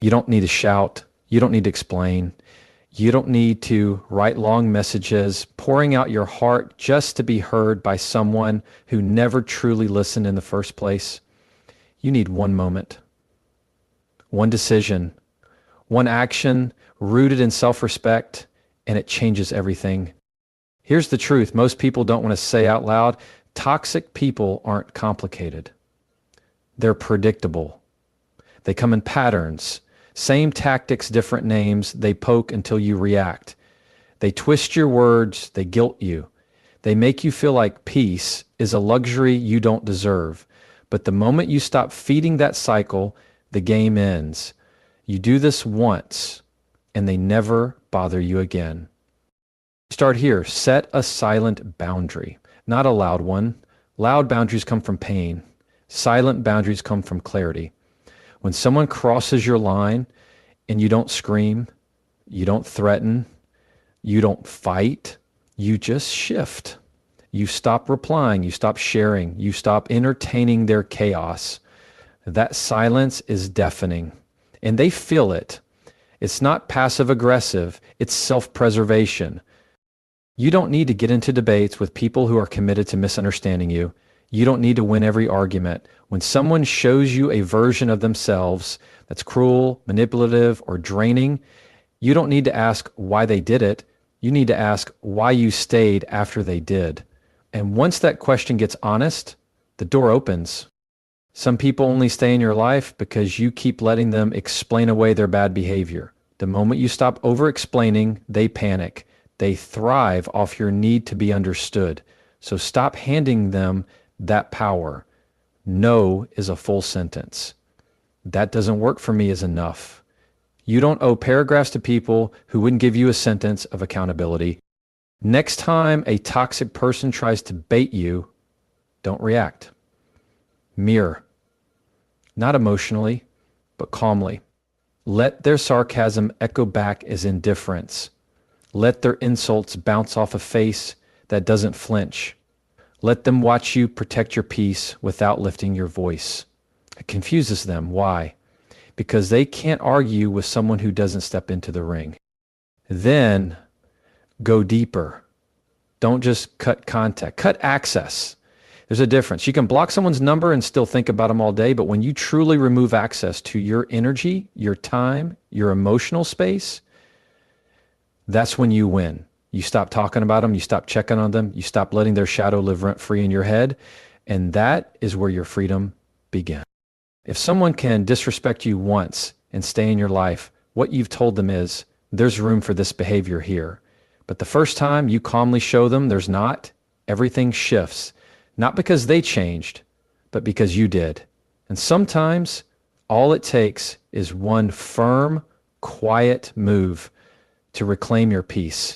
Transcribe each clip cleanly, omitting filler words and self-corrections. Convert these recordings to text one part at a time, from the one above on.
You don't need to shout. You don't need to explain. You don't need to write long messages, pouring out your heart just to be heard by someone who never truly listened in the first place. You need one moment, one decision, one action rooted in self-respect, and it changes everything. Here's the truth. Most people don't want to say out loud, toxic people aren't complicated. They're predictable. They come in patterns. Same tactics, different names. They poke until you react. They twist your words. They guilt you. They make you feel like peace is a luxury you don't deserve. But the moment you stop feeding that cycle, the game ends. You do this once, and they never bother you again. Start here. Set a silent boundary, not a loud one. Loud boundaries come from pain. Silent boundaries come from clarity. When someone crosses your line and you don't scream, you don't threaten, you don't fight, you just shift. You stop replying, you stop sharing, you stop entertaining their chaos. That silence is deafening, and they feel it. It's not passive aggressive, it's self-preservation. You don't need to get into debates with people who are committed to misunderstanding you. You don't need to win every argument. When someone shows you a version of themselves that's cruel, manipulative, or draining, you don't need to ask why they did it. You need to ask why you stayed after they did. And once that question gets honest, the door opens. Some people only stay in your life because you keep letting them explain away their bad behavior. The moment you stop over-explaining, they panic. They thrive off your need to be understood. So stop handing them that power. No is a full sentence. That doesn't work for me is enough. You don't owe paragraphs to people who wouldn't give you a sentence of accountability. Next time a toxic person tries to bait you, don't react. Mirror. Not emotionally, but calmly. Let their sarcasm echo back as indifference. Let their insults bounce off a face that doesn't flinch. Let them watch you protect your peace without lifting your voice. It confuses them. Why? Because they can't argue with someone who doesn't step into the ring. Then go deeper. Don't just cut contact. Cut access. There's a difference. You can block someone's number and still think about them all day, but when you truly remove access to your energy, your time, your emotional space, that's when you win. You stop talking about them, you stop checking on them, you stop letting their shadow live rent-free in your head, and that is where your freedom begins. If someone can disrespect you once and stay in your life, what you've told them is, there's room for this behavior here. But the first time you calmly show them there's not, everything shifts. Not because they changed, but because you did. And sometimes all it takes is one firm, quiet move to reclaim your peace.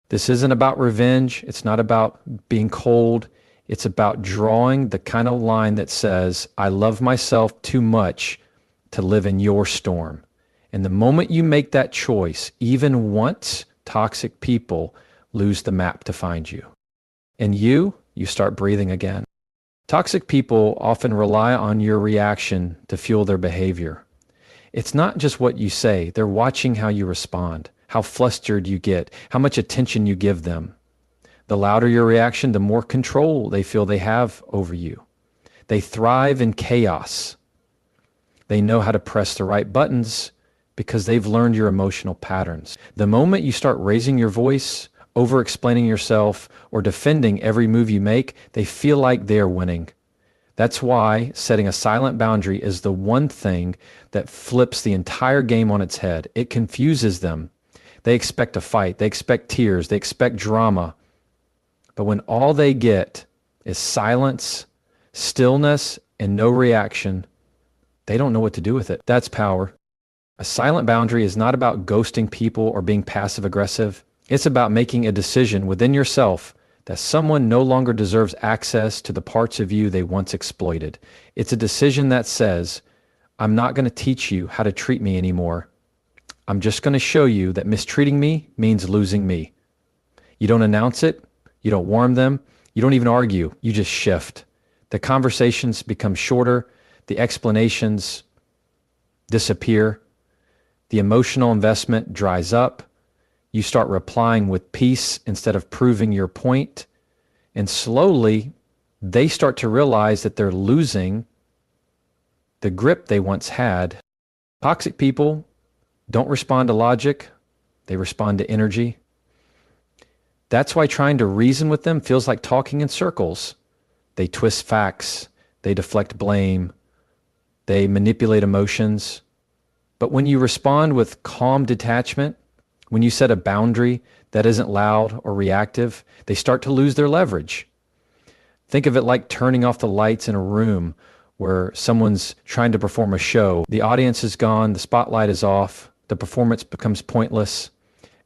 This isn't about revenge. It's not about being cold. It's about drawing the kind of line that says, I love myself too much to live in your storm. And the moment you make that choice, even once, toxic people lose the map to find you. And you start breathing again. Toxic people often rely on your reaction to fuel their behavior. It's not just what you say. They're watching how you respond, how flustered you get, how much attention you give them. The louder your reaction, the more control they feel they have over you. They thrive in chaos. They know how to press the right buttons because they've learned your emotional patterns. The moment you start raising your voice, over-explaining yourself, or defending every move you make, they feel like they're winning. That's why setting a silent boundary is the one thing that flips the entire game on its head. It confuses them. They expect a fight. They expect tears. They expect drama. But when all they get is silence, stillness, and no reaction, they don't know what to do with it. That's power. A silent boundary is not about ghosting people or being passive-aggressive. It's about making a decision within yourself that someone no longer deserves access to the parts of you they once exploited. It's a decision that says, I'm not going to teach you how to treat me anymore. I'm just going to show you that mistreating me means losing me. You don't announce it. You don't warn them. You don't even argue. You just shift. The conversations become shorter. The explanations disappear. The emotional investment dries up. You start replying with peace instead of proving your point. And slowly, they start to realize that they're losing the grip they once had. Toxic people don't respond to logic, they respond to energy. That's why trying to reason with them feels like talking in circles. They twist facts, they deflect blame, they manipulate emotions. But when you respond with calm detachment, when you set a boundary that isn't loud or reactive, they start to lose their leverage. Think of it like turning off the lights in a room where someone's trying to perform a show. The audience is gone, the spotlight is off, the performance becomes pointless,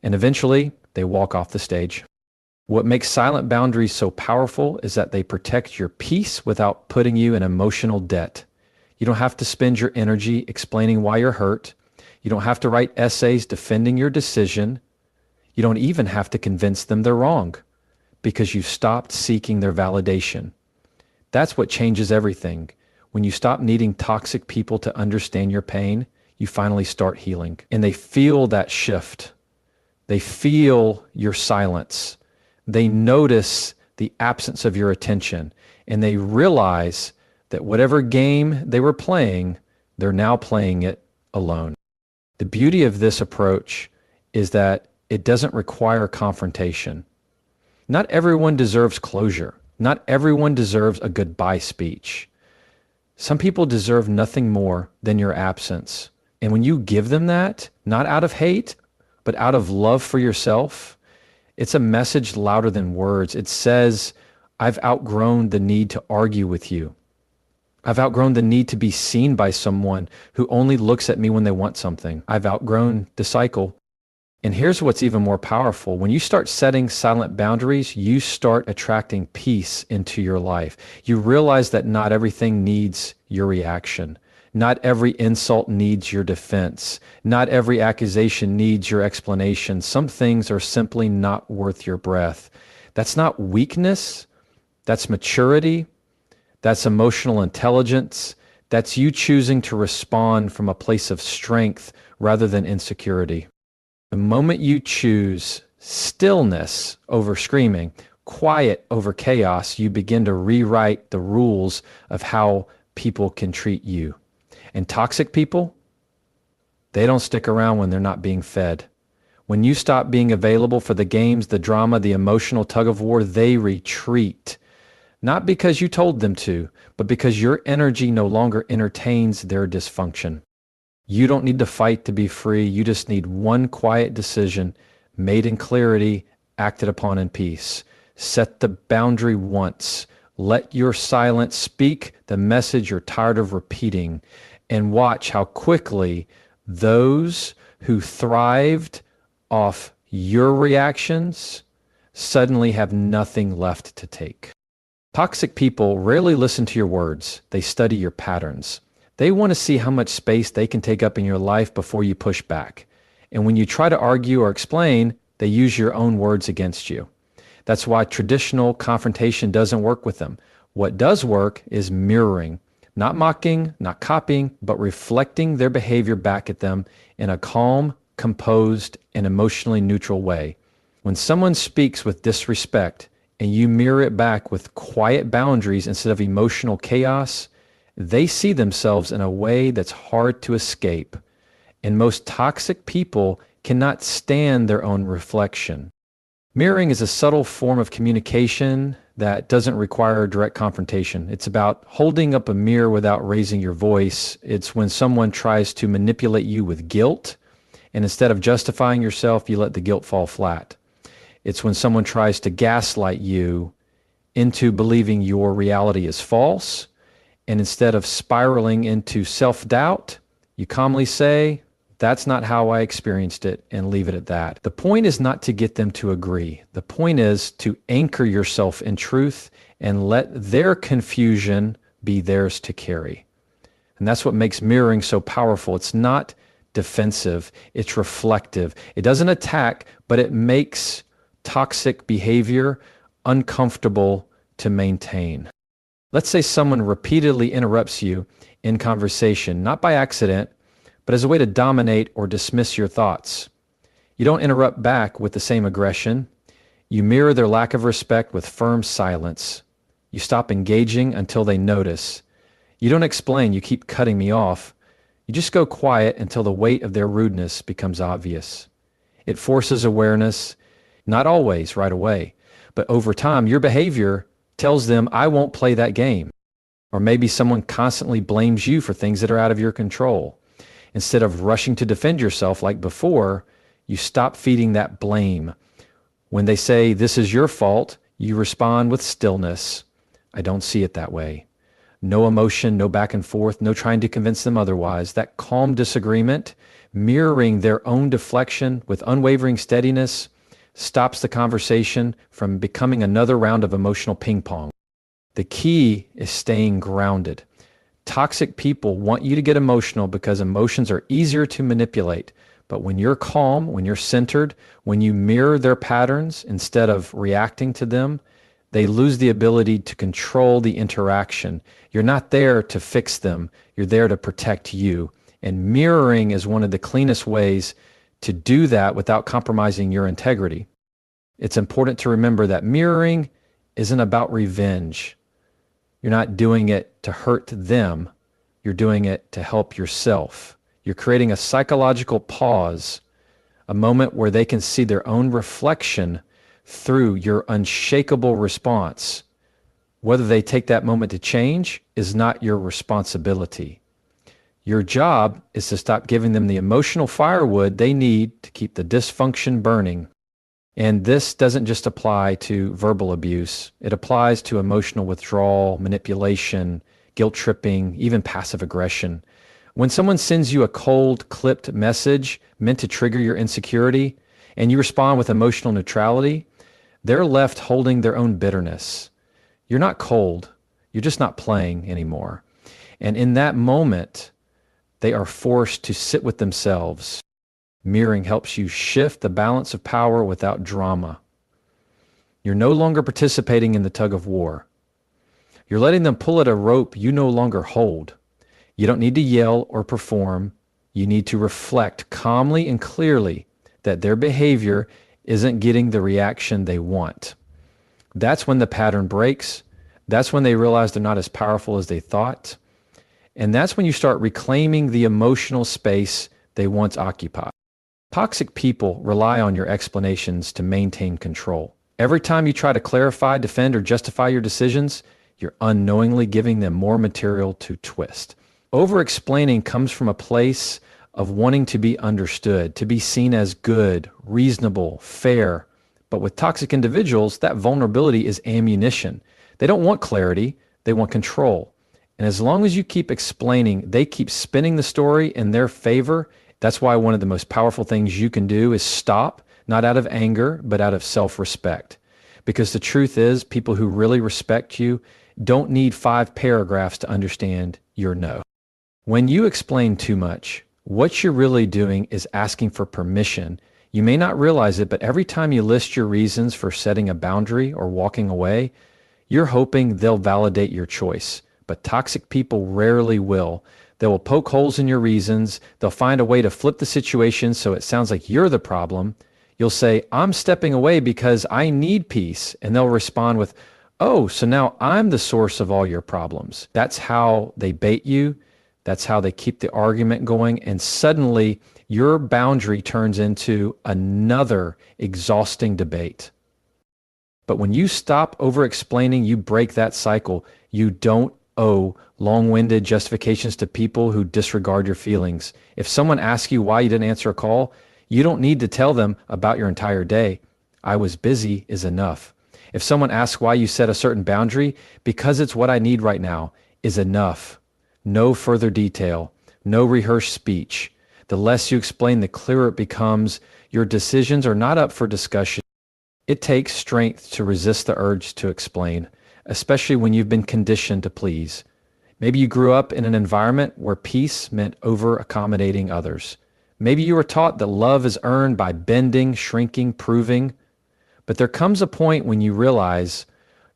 and eventually they walk off the stage. What makes silent boundaries so powerful is that they protect your peace without putting you in emotional debt. You don't have to spend your energy explaining why you're hurt. You don't have to write essays defending your decision. You don't even have to convince them they're wrong because you've stopped seeking their validation. That's what changes everything. When you stop needing toxic people to understand your pain, you finally start healing. And they feel that shift. They feel your silence. They notice the absence of your attention. And they realize that whatever game they were playing, they're now playing it alone. The beauty of this approach is that it doesn't require confrontation. Not everyone deserves closure. Not everyone deserves a goodbye speech. Some people deserve nothing more than your absence. And when you give them that, not out of hate, but out of love for yourself, it's a message louder than words. It says, I've outgrown the need to argue with you. I've outgrown the need to be seen by someone who only looks at me when they want something. I've outgrown the cycle. And here's what's even more powerful. When you start setting silent boundaries, you start attracting peace into your life. You realize that not everything needs your reaction. Not every insult needs your defense. Not every accusation needs your explanation. Some things are simply not worth your breath. That's not weakness. That's maturity. That's emotional intelligence. That's you choosing to respond from a place of strength rather than insecurity. The moment you choose stillness over screaming, quiet over chaos, you begin to rewrite the rules of how people can treat you. And toxic people, they don't stick around when they're not being fed. When you stop being available for the games, the drama, the emotional tug of war, they retreat. Not because you told them to, but because your energy no longer entertains their dysfunction. You don't need to fight to be free. You just need one quiet decision made in clarity, acted upon in peace. Set the boundary once. Let your silence speak the message you're tired of repeating, and watch how quickly those who thrived off your reactions suddenly have nothing left to take. Toxic people rarely listen to your words. They study your patterns. They want to see how much space they can take up in your life before you push back. And when you try to argue or explain, they use your own words against you. That's why traditional confrontation doesn't work with them. What does work is mirroring, not mocking, not copying, but reflecting their behavior back at them in a calm, composed, and emotionally neutral way. When someone speaks with disrespect and you mirror it back with quiet boundaries instead of emotional chaos, they see themselves in a way that's hard to escape. And most toxic people cannot stand their own reflection. Mirroring is a subtle form of communication that doesn't require direct confrontation. It's about holding up a mirror without raising your voice. It's when someone tries to manipulate you with guilt, and instead of justifying yourself, you let the guilt fall flat. It's when someone tries to gaslight you into believing your reality is false, and instead of spiraling into self-doubt, you calmly say, that's not how I experienced it, and leave it at that. The point is not to get them to agree. The point is to anchor yourself in truth and let their confusion be theirs to carry. And that's what makes mirroring so powerful. It's not defensive, it's reflective. It doesn't attack, but it makes toxic behavior uncomfortable to maintain. Let's say someone repeatedly interrupts you in conversation, not by accident, but as a way to dominate or dismiss your thoughts. You don't interrupt back with the same aggression. You mirror their lack of respect with firm silence. You stop engaging until they notice. You don't explain, you keep cutting me off. You just go quiet until the weight of their rudeness becomes obvious. It forces awareness, not always right away, but over time, your behavior tells them, I won't play that game. Or maybe someone constantly blames you for things that are out of your control. Instead of rushing to defend yourself like before, you stop feeding that blame. When they say, this is your fault, you respond with stillness. I don't see it that way. No emotion, no back and forth, no trying to convince them otherwise. That calm disagreement, mirroring their own deflection with unwavering steadiness, stops the conversation from becoming another round of emotional ping pong. The key is staying grounded. Toxic people want you to get emotional because emotions are easier to manipulate. But when you're calm, when you're centered, when you mirror their patterns instead of reacting to them, they lose the ability to control the interaction. You're not there to fix them. You're there to protect you. And mirroring is one of the cleanest ways to do that without compromising your integrity. It's important to remember that mirroring isn't about revenge. You're not doing it to hurt them. You're doing it to help yourself. You're creating a psychological pause, a moment where they can see their own reflection through your unshakable response. Whether they take that moment to change is not your responsibility. Your job is to stop giving them the emotional firewood they need to keep the dysfunction burning. And this doesn't just apply to verbal abuse. It applies to emotional withdrawal, manipulation, guilt tripping, even passive aggression. When someone sends you a cold, clipped message meant to trigger your insecurity, and you respond with emotional neutrality, they're left holding their own bitterness. You're not cold. You're just not playing anymore. And in that moment, they are forced to sit with themselves. Mirroring helps you shift the balance of power without drama. You're no longer participating in the tug of war. You're letting them pull at a rope you no longer hold. You don't need to yell or perform. You need to reflect calmly and clearly that their behavior isn't getting the reaction they want. That's when the pattern breaks. That's when they realize they're not as powerful as they thought. And that's when you start reclaiming the emotional space they once occupied. Toxic people rely on your explanations to maintain control. Every time you try to clarify, defend, or justify your decisions, you're unknowingly giving them more material to twist. Over-explaining comes from a place of wanting to be understood, to be seen as good, reasonable, fair. But with toxic individuals, that vulnerability is ammunition. They don't want clarity, they want control. And as long as you keep explaining, they keep spinning the story in their favor. That's why one of the most powerful things you can do is stop, not out of anger, but out of self-respect. Because the truth is, people who really respect you don't need 5 paragraphs to understand your no. When you explain too much, what you're really doing is asking for permission. You may not realize it, but every time you list your reasons for setting a boundary or walking away, you're hoping they'll validate your choice. But toxic people rarely will. They will poke holes in your reasons. They'll find a way to flip the situation so it sounds like you're the problem. You'll say, I'm stepping away because I need peace. And they'll respond with, oh, so now I'm the source of all your problems. That's how they bait you. That's how they keep the argument going. And suddenly your boundary turns into another exhausting debate. But when you stop over-explaining, you break that cycle. You don't owe long-winded justifications to people who disregard your feelings. If someone asks you why you didn't answer a call, you don't need to tell them about your entire day. I was busy is enough. If someone asks why you set a certain boundary, because it's what I need right now, is enough. No further detail, no rehearsed speech. The less you explain, the clearer it becomes. Your decisions are not up for discussion. It takes strength to resist the urge to explain, especially when you've been conditioned to please. Maybe you grew up in an environment where peace meant over-accommodating others. Maybe you were taught that love is earned by bending, shrinking, proving. But there comes a point when you realize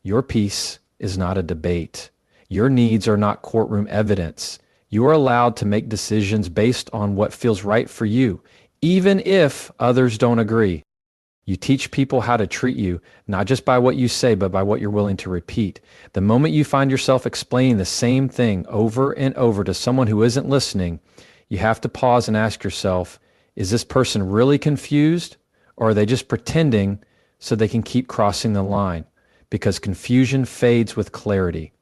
your peace is not a debate. Your needs are not courtroom evidence. You are allowed to make decisions based on what feels right for you, even if others don't agree. You teach people how to treat you, not just by what you say, but by what you're willing to repeat. The moment you find yourself explaining the same thing over and over to someone who isn't listening, you have to pause and ask yourself, is this person really confused, or are they just pretending so they can keep crossing the line? Because confusion fades with clarity.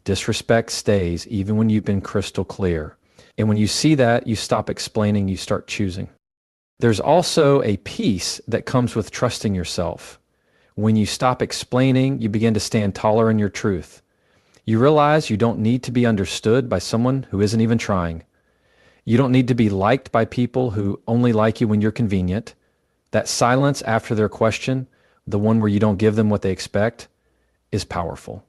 Disrespect stays even when you've been crystal clear. And when you see that, you stop explaining, you start choosing. There's also a peace that comes with trusting yourself. When you stop explaining, you begin to stand taller in your truth. You realize you don't need to be understood by someone who isn't even trying. You don't need to be liked by people who only like you when you're convenient. That silence after their question, the one where you don't give them what they expect, is powerful.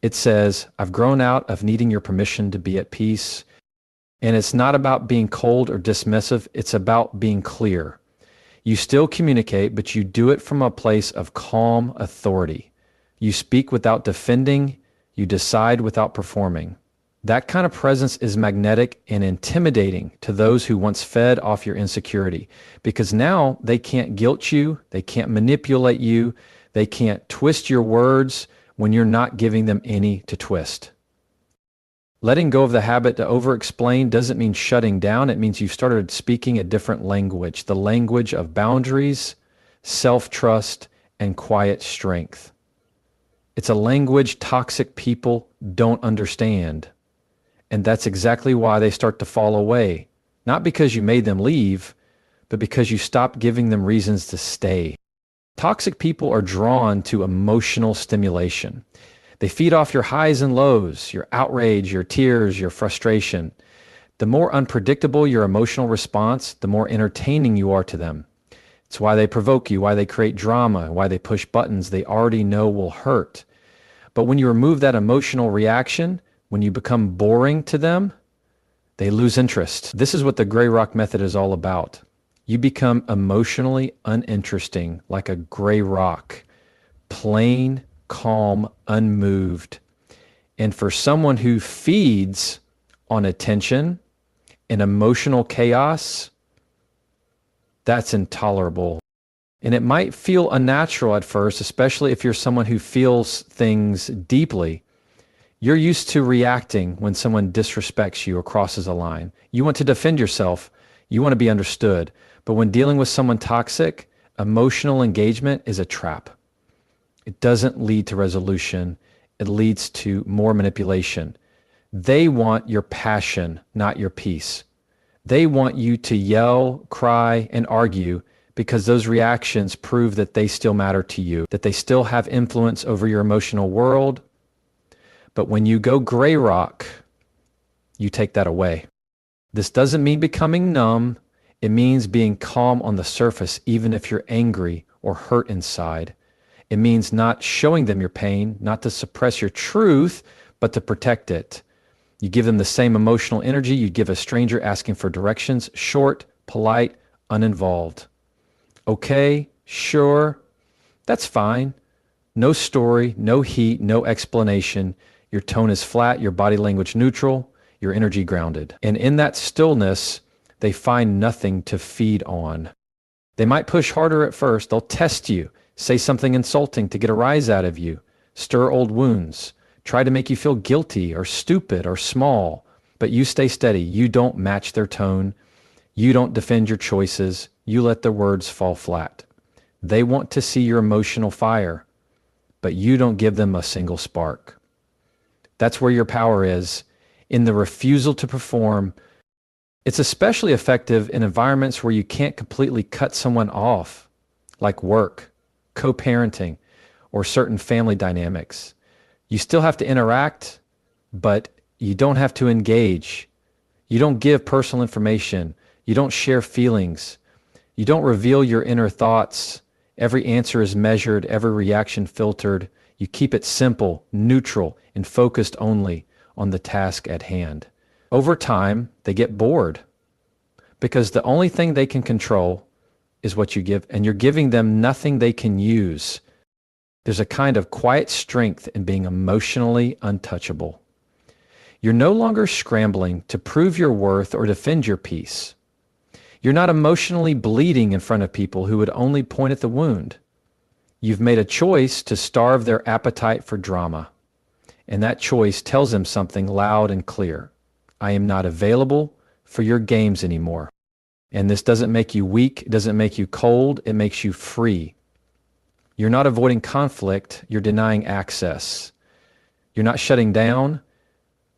It says, I've grown out of needing your permission to be at peace. And it's not about being cold or dismissive. It's about being clear. You still communicate, but you do it from a place of calm authority. You speak without defending. You decide without performing. That kind of presence is magnetic and intimidating to those who once fed off your insecurity, because now they can't guilt you. They can't manipulate you. They can't twist your words when you're not giving them any to twist. Letting go of the habit to over-explain doesn't mean shutting down. It means you've started speaking a different language, the language of boundaries, self-trust, and quiet strength. It's a language toxic people don't understand. And that's exactly why they start to fall away. Not because you made them leave, but because you stopped giving them reasons to stay. Toxic people are drawn to emotional stimulation. They feed off your highs and lows, your outrage, your tears, your frustration. The more unpredictable your emotional response, the more entertaining you are to them. It's why they provoke you, why they create drama, why they push buttons they already know will hurt. But when you remove that emotional reaction, when you become boring to them, they lose interest. This is what the gray rock method is all about. You become emotionally uninteresting, like a gray rock, plain, calm, unmoved. And for someone who feeds on attention and emotional chaos, that's intolerable. And it might feel unnatural at first, especially if you're someone who feels things deeply. You're used to reacting when someone disrespects you or crosses a line. You want to defend yourself. You want to be understood. But when dealing with someone toxic, emotional engagement is a trap. It doesn't lead to resolution. It leads to more manipulation. They want your passion, not your peace. They want you to yell, cry, and argue because those reactions prove that they still matter to you, that they still have influence over your emotional world. But when you go gray rock, you take that away. This doesn't mean becoming numb. It means being calm on the surface, even if you're angry or hurt inside. It means not showing them your pain, not to suppress your truth, but to protect it. You give them the same emotional energy you'd give a stranger asking for directions, short, polite, uninvolved. Okay, sure, that's fine. No story, no heat, no explanation. Your tone is flat, your body language neutral, your energy grounded. And in that stillness, they find nothing to feed on. They might push harder at first. They'll test you, say something insulting to get a rise out of you, stir old wounds, try to make you feel guilty or stupid or small. But you stay steady. You don't match their tone. You don't defend your choices. You let their words fall flat. They want to see your emotional fire, but you don't give them a single spark. That's where your power is, in the refusal to perform. It's especially effective in environments where you can't completely cut someone off, like work, co-parenting, or certain family dynamics. You still have to interact, but you don't have to engage. You don't give personal information. You don't share feelings. You don't reveal your inner thoughts. Every answer is measured, every reaction filtered. You keep it simple, neutral, and focused only on the task at hand. Over time, they get bored because the only thing they can control is what you give, and you're giving them nothing they can use. There's a kind of quiet strength in being emotionally untouchable. You're no longer scrambling to prove your worth or defend your peace. You're not emotionally bleeding in front of people who would only point at the wound. You've made a choice to starve their appetite for drama. And that choice tells them something loud and clear. I am not available for your games anymore. And this doesn't make you weak, it doesn't make you cold, it makes you free. You're not avoiding conflict, you're denying access. You're not shutting down,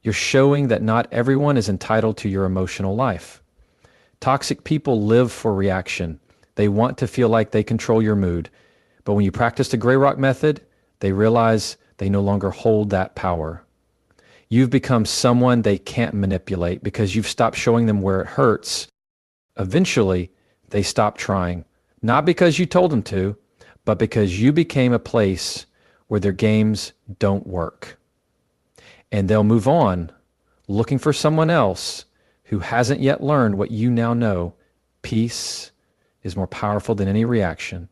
you're showing that not everyone is entitled to your emotional life. Toxic people live for reaction. They want to feel like they control your mood. But when you practice the gray rock method, they realize they no longer hold that power. You've become someone they can't manipulate because you've stopped showing them where it hurts. Eventually, they stop trying, not because you told them to, but because you became a place where their games don't work. And they'll move on, looking for someone else who hasn't yet learned what you now know. Peace is more powerful than any reaction.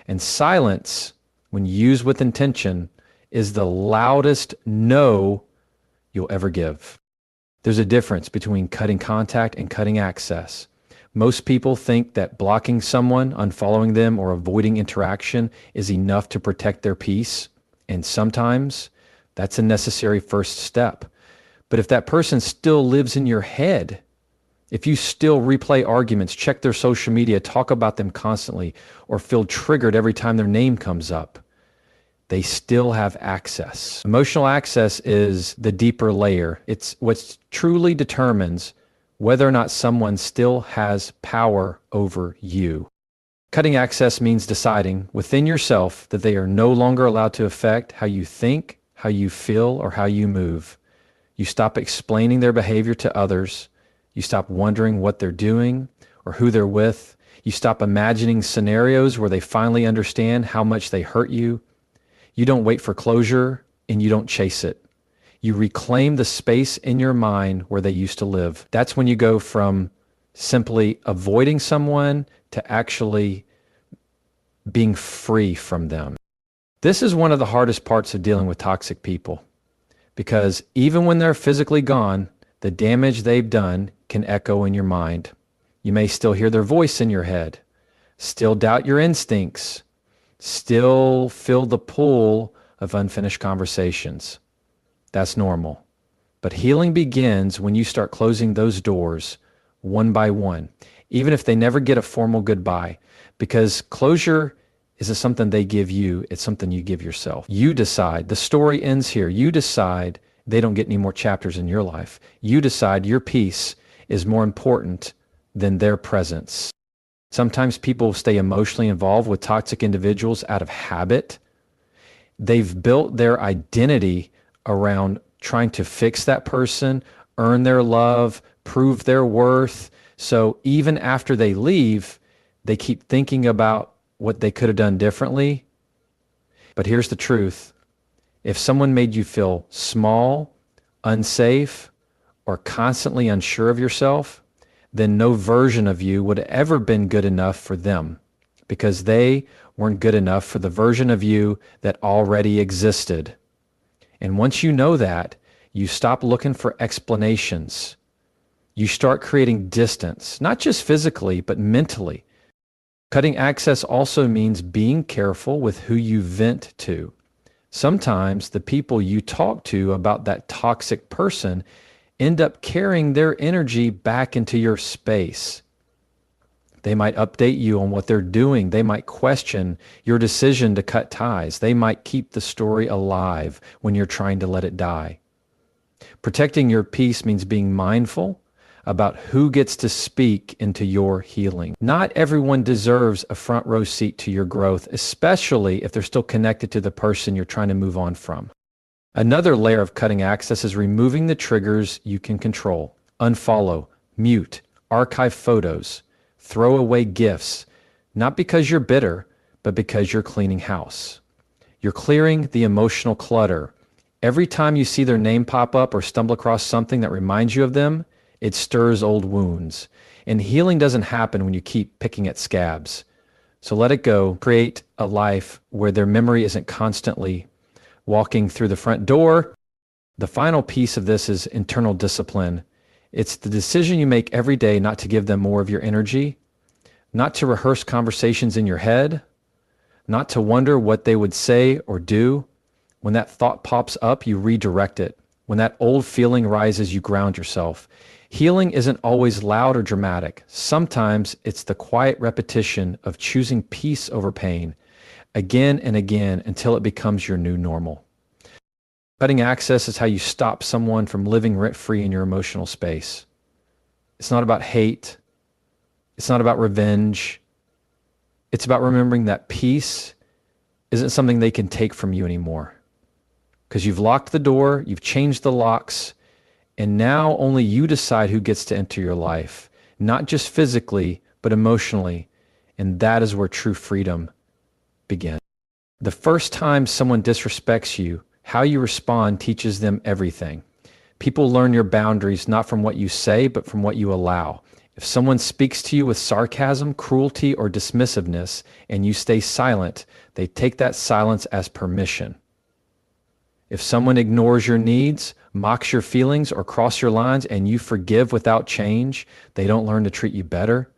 And silence, when used with intention, is the loudest no you'll ever give. There's a difference between cutting contact and cutting access. Most people think that blocking someone, unfollowing them, or avoiding interaction is enough to protect their peace. And sometimes that's a necessary first step. But if that person still lives in your head, if you still replay arguments, check their social media, talk about them constantly, or feel triggered every time their name comes up, they still have access. Emotional access is the deeper layer. It's what truly determines whether or not someone still has power over you. Cutting access means deciding within yourself that they are no longer allowed to affect how you think, how you feel, or how you move. You stop explaining their behavior to others. You stop wondering what they're doing or who they're with. You stop imagining scenarios where they finally understand how much they hurt you. You don't wait for closure and you don't chase it. You reclaim the space in your mind where they used to live. That's when you go from simply avoiding someone to actually being free from them. This is one of the hardest parts of dealing with toxic people, because even when they're physically gone, the damage they've done can echo in your mind. You may still hear their voice in your head, still doubt your instincts, still feel the pull of unfinished conversations. That's normal. But healing begins when you start closing those doors one by one, even if they never get a formal goodbye, because closure isn't something they give you, it's something you give yourself. You decide, the story ends here. You decide they don't get any more chapters in your life. You decide your peace is more important than their presence. Sometimes people stay emotionally involved with toxic individuals out of habit. They've built their identity around trying to fix that person, earn their love, prove their worth. So even after they leave, they keep thinking about what they could have done differently. But here's the truth. If someone made you feel small, unsafe, or constantly unsure of yourself, then no version of you would have ever been good enough for them, because they weren't good enough for the version of you that already existed. And once you know that, you stop looking for explanations. You start creating distance, not just physically, but mentally. Cutting access also means being careful with who you vent to. Sometimes the people you talk to about that toxic person end up carrying their energy back into your space. They might update you on what they're doing. They might question your decision to cut ties. They might keep the story alive when you're trying to let it die. Protecting your peace means being mindful about who gets to speak into your healing. Not everyone deserves a front row seat to your growth, especially if they're still connected to the person you're trying to move on from. Another layer of cutting access is removing the triggers you can control. Unfollow, mute, archive photos, throw away gifts, not because you're bitter, but because you're cleaning house. You're clearing the emotional clutter. Every time you see their name pop up or stumble across something that reminds you of them, it stirs old wounds. And healing doesn't happen when you keep picking at scabs. So let it go. Create a life where their memory isn't constantly walking through the front door The final piece of this is internal discipline. It's the decision you make every day not to give them more of your energy, not to rehearse conversations in your head, not to wonder what they would say or do. When that thought pops up, you redirect it. When that old feeling rises, you ground yourself. Healing isn't always loud or dramatic. Sometimes it's the quiet repetition of choosing peace over pain, again and again until it becomes your new normal. Cutting access is how you stop someone from living rent-free in your emotional space. It's not about hate. It's not about revenge. It's about remembering that peace isn't something they can take from you anymore. Because you've locked the door, you've changed the locks, and now only you decide who gets to enter your life, not just physically, but emotionally. And that is where true freedom begins. The first time someone disrespects you, how you respond teaches them everything. People learn your boundaries not from what you say, but from what you allow. If someone speaks to you with sarcasm, cruelty, or dismissiveness, and you stay silent, they take that silence as permission. If someone ignores your needs, mocks your feelings, or crosses your lines, and you forgive without change, they don't learn to treat you better.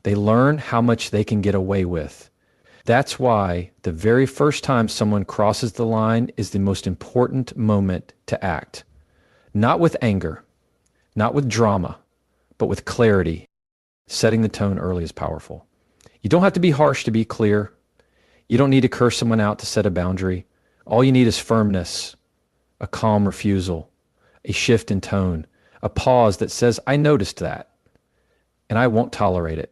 They learn how much they can get away with. That's why the very first time someone crosses the line is the most important moment to act. Not with anger, not with drama, but with clarity. Setting the tone early is powerful. You don't have to be harsh to be clear. You don't need to curse someone out to set a boundary. All you need is firmness, a calm refusal, a shift in tone, a pause that says, I noticed that, and I won't tolerate it.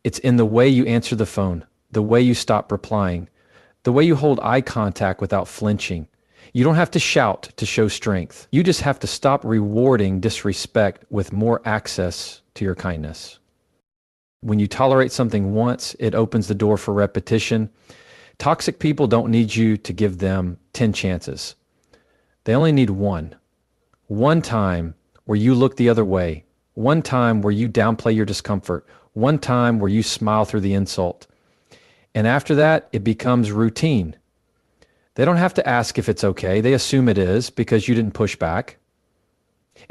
It's in the way you answer the phone, the way you stop replying, the way you hold eye contact without flinching. You don't have to shout to show strength. You just have to stop rewarding disrespect with more access to your kindness. When you tolerate something once, it opens the door for repetition. Toxic people don't need you to give them 10 chances. They only need one. One time where you look the other way. One time where you downplay your discomfort. One time where you smile through the insult. And after that, it becomes routine. They don't have to ask if it's okay. They assume it is because you didn't push back.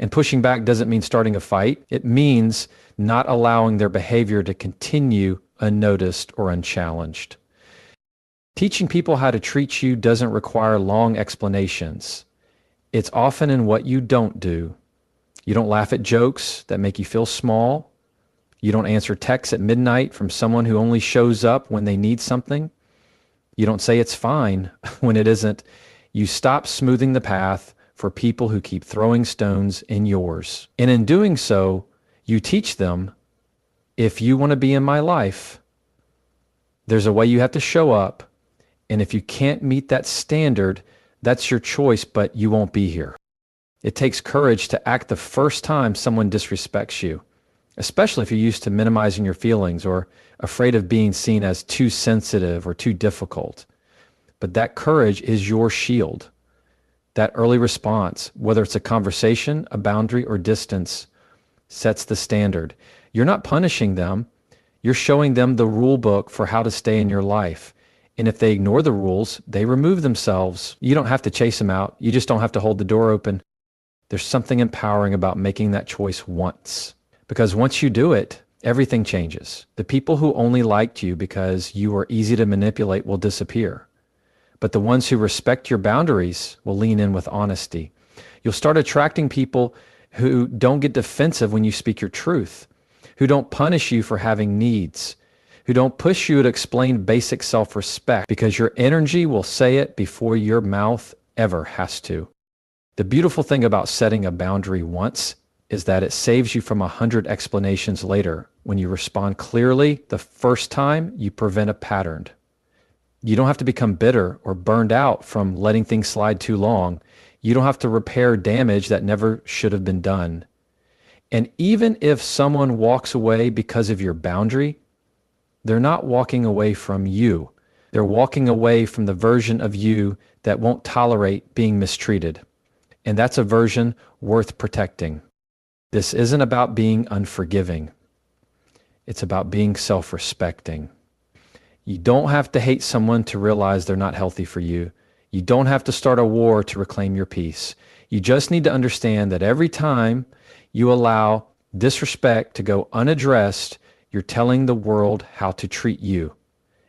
And pushing back doesn't mean starting a fight. It means not allowing their behavior to continue unnoticed or unchallenged. Teaching people how to treat you doesn't require long explanations. It's often in what you don't do. You don't laugh at jokes that make you feel small. You don't answer texts at midnight from someone who only shows up when they need something. You don't say it's fine when it isn't. You stop smoothing the path for people who keep throwing stones in yours. And in doing so, you teach them, if you want to be in my life, there's a way you have to show up. And if you can't meet that standard, that's your choice, but you won't be here. It takes courage to act the first time someone disrespects you, especially if you're used to minimizing your feelings or afraid of being seen as too sensitive or too difficult. But that courage is your shield. That early response, whether it's a conversation, a boundary, or distance, sets the standard. You're not punishing them. You're showing them the rule book for how to stay in your life. And if they ignore the rules, they remove themselves. You don't have to chase them out. You just don't have to hold the door open. There's something empowering about making that choice once. Because once you do it, everything changes. The people who only liked you because you were easy to manipulate will disappear. But the ones who respect your boundaries will lean in with honesty. You'll start attracting people who don't get defensive when you speak your truth, who don't punish you for having needs, who don't push you to explain basic self-respect because your energy will say it before your mouth ever has to. The beautiful thing about setting a boundary once is that it saves you from 100 explanations later. When you respond clearly the first time, you prevent a pattern. You don't have to become bitter or burned out from letting things slide too long. You don't have to repair damage that never should have been done. And even if someone walks away because of your boundary, they're not walking away from you. They're walking away from the version of you that won't tolerate being mistreated. And that's a version worth protecting. This isn't about being unforgiving. It's about being self-respecting. You don't have to hate someone to realize they're not healthy for you. You don't have to start a war to reclaim your peace. You just need to understand that every time you allow disrespect to go unaddressed, you're telling the world how to treat you.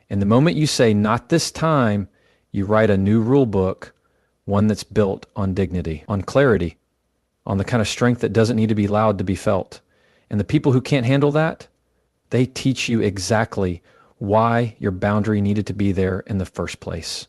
And the moment you say, not this time, you write a new rule book, one that's built on dignity, on clarity, on the kind of strength that doesn't need to be loud to be felt. And the people who can't handle that, they teach you exactly why your boundary needed to be there in the first place.